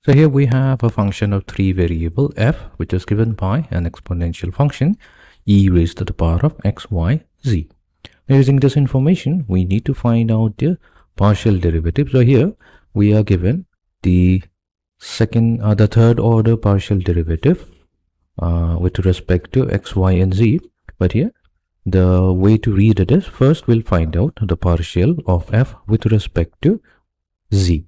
So here we have a function of 3 variable f, which is given by an exponential function e raised to the power of x, y, z. Now, using this information, we need to find out the partial derivative. So here we are given the third order partial derivative with respect to x, y, and z. But here the way to read it is, first we'll find out the partial of f with respect to z.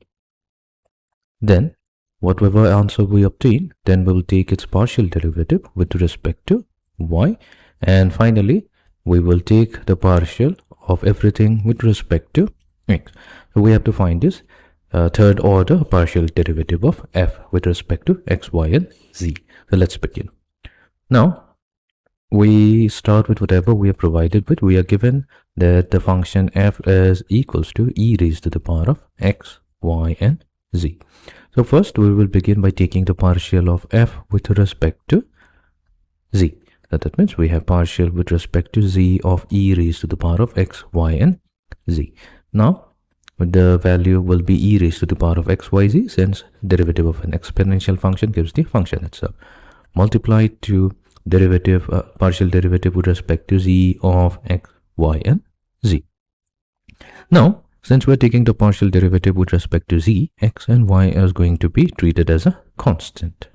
Then whatever answer we obtain, then we'll take its partial derivative with respect to y, and finally we will take the partial of everything with respect to x. So we have to find this third order partial derivative of f with respect to x, y, and z. So let's begin. Now we start with whatever we are provided with. We are given that the function f is equals to e raised to the power of x, y, and z. So first we will begin by taking the partial of f with respect to z. So that means we have partial with respect to z of e raised to the power of x, y, and z. Now the value will be e raised to the power of x, y, z, since derivative of an exponential function gives the function itself, multiplied to derivative partial derivative with respect to z of x, y, and z. Now since we're taking the partial derivative with respect to z, x and y is going to be treated as a constant.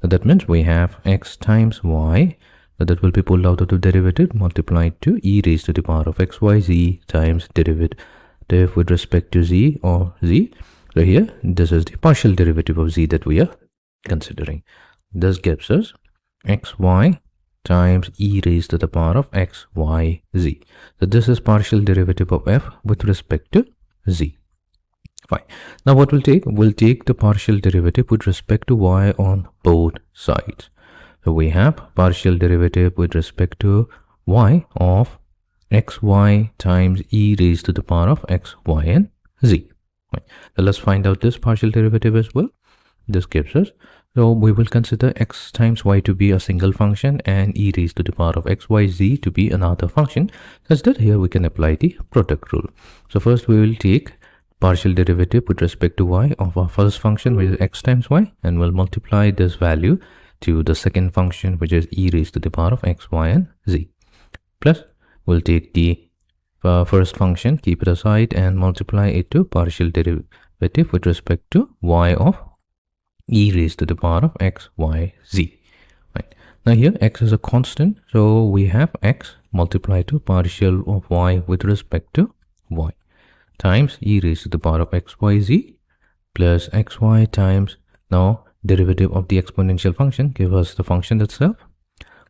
So that means we have x times y, so that will be pulled out of the derivative, multiplied to e raised to the power of x, y, z times derivative with respect to z or z. So here, this is the partial derivative of z that we are considering. This gives us xy times e raised to the power of x, y, z. So this is partial derivative of f with respect to z. Fine. Now what we'll take? We'll take the partial derivative with respect to y on both sides. So we have partial derivative with respect to y of xy times e raised to the power of x, y, and z. Right. So let's find out this partial derivative as well. This gives us, so we will consider x times y to be a single function and e raised to the power of x, y, z to be another function, such that here we can apply the product rule. So first we will take partial derivative with respect to y of our first function, which is x times y, and we'll multiply this value to the second function, which is e raised to the power of x, y, and z. Plus we'll take the first function, keep it aside, and multiply it to partial derivative with respect to y of e raised to the power of x, y, z. Right. Now here x is a constant, so we have x multiplied to partial of y with respect to y times e raised to the power of x, y, z plus xy times, now derivative of the exponential function give us the function itself,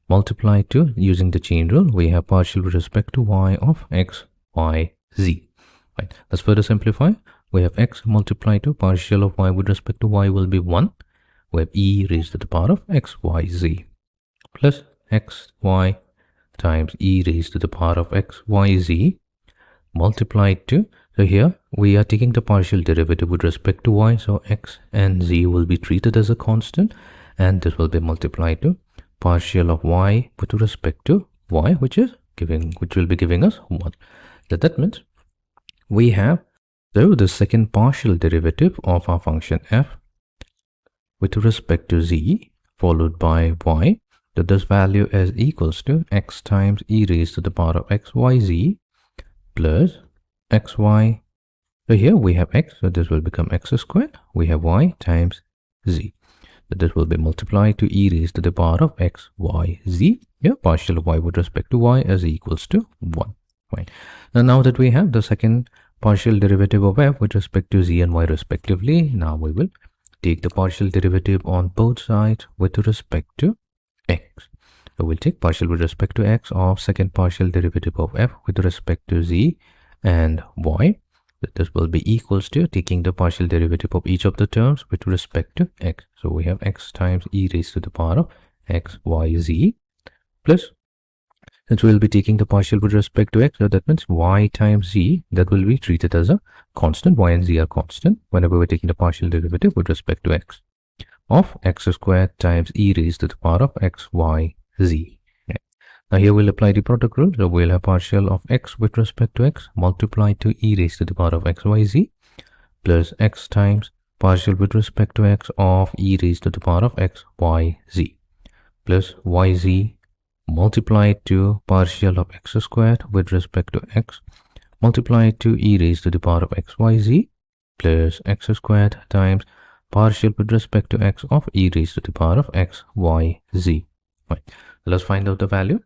multiplied to, using the chain rule, we have partial with respect to y of x, y, z. Right. Let's further simplify. We have x multiplied to partial of y with respect to y will be 1. We have e raised to the power of x, y, z plus x, y times e raised to the power of x, y, z multiplied to, so here we are taking the partial derivative with respect to y, so x and z will be treated as a constant, and this will be multiplied to partial of y with respect to y, which will be giving us 1. So that means we have, so the second partial derivative of our function f with respect to z followed by y, so this value is equals to x times e raised to the power of x, y, z plus xy. So here we have x, so this will become x squared. We have y times z. So this will be multiplied to e raised to the power of x, y, z. Here partial of y with respect to y is equals to 1. Right. Now that we have the second partial derivative of f with respect to z and y respectively, now we will take the partial derivative on both sides with respect to x. So we'll take partial with respect to x of second partial derivative of f with respect to z and y. So this will be equals to taking the partial derivative of each of the terms with respect to x. So we have x times e raised to the power of x, y, z plus, since we will be taking the partial with respect to x, so that means y times z, that will be treated as a constant. Y and z are constant whenever we're taking the partial derivative with respect to x, of x squared times e raised to the power of x, y, z. Now here we'll apply the product rule. So we'll have partial of x with respect to x multiplied to e raised to the power of x, y, z plus x times partial with respect to x of e raised to the power of x y z plus yz multiplied to partial of x squared with respect to x multiplied to e raised to the power of xyz plus x squared times partial with respect to x of e raised to the power of xyz. Right. Let's find out the value.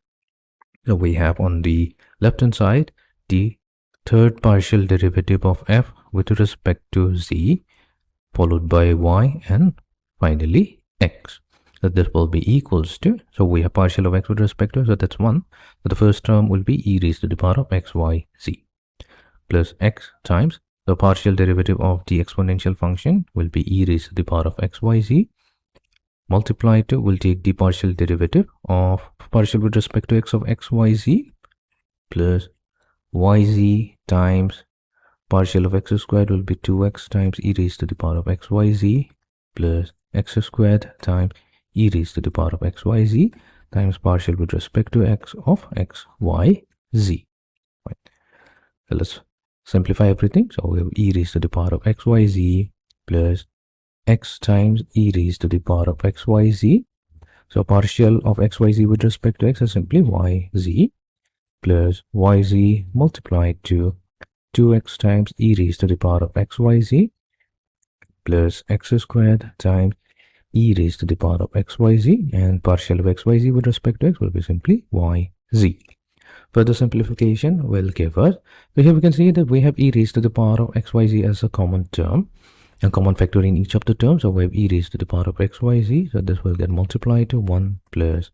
So we have on the left hand side the third partial derivative of f with respect to z followed by y and finally x. So this will be equals to, so we have partial of x with respect to, so that's 1. So the first term will be e raised to the power of xyz plus x times the partial derivative of the exponential function will be e raised to the power of xyz multiplied to, we'll take the partial derivative of partial with respect to x of xyz plus yz times partial of x squared will be 2x times e raised to the power of xyz plus x squared times e raised to the power of xyz times partial with respect to x of xyz. Right. So let's simplify everything. So we have e raised to the power of xyz plus x times e raised to the power of xyz. So partial of xyz with respect to x is simply yz plus yz multiplied to 2x times e raised to the power of xyz plus x squared times e raised to the power of xyz, and partial of xyz with respect to x will be simply yz. Further simplification will give us, so here we can see that we have e raised to the power of xyz as a common term, a common factor in each of the terms. So we have e raised to the power of xyz, so this will get multiplied to 1 plus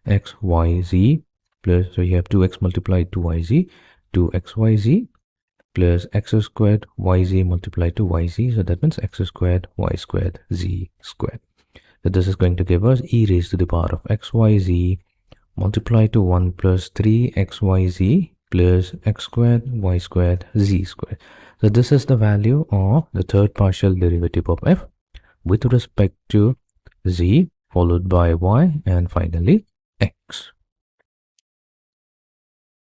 xyz plus, so you have 2x multiplied to yz, 2xyz plus x squared yz multiplied to yz, so that means x squared y squared z squared. So this is going to give us e raised to the power of xyz multiplied to 1 plus 3xyz plus x squared y squared z squared. So this is the value of the third partial derivative of f with respect to z followed by y and finally x.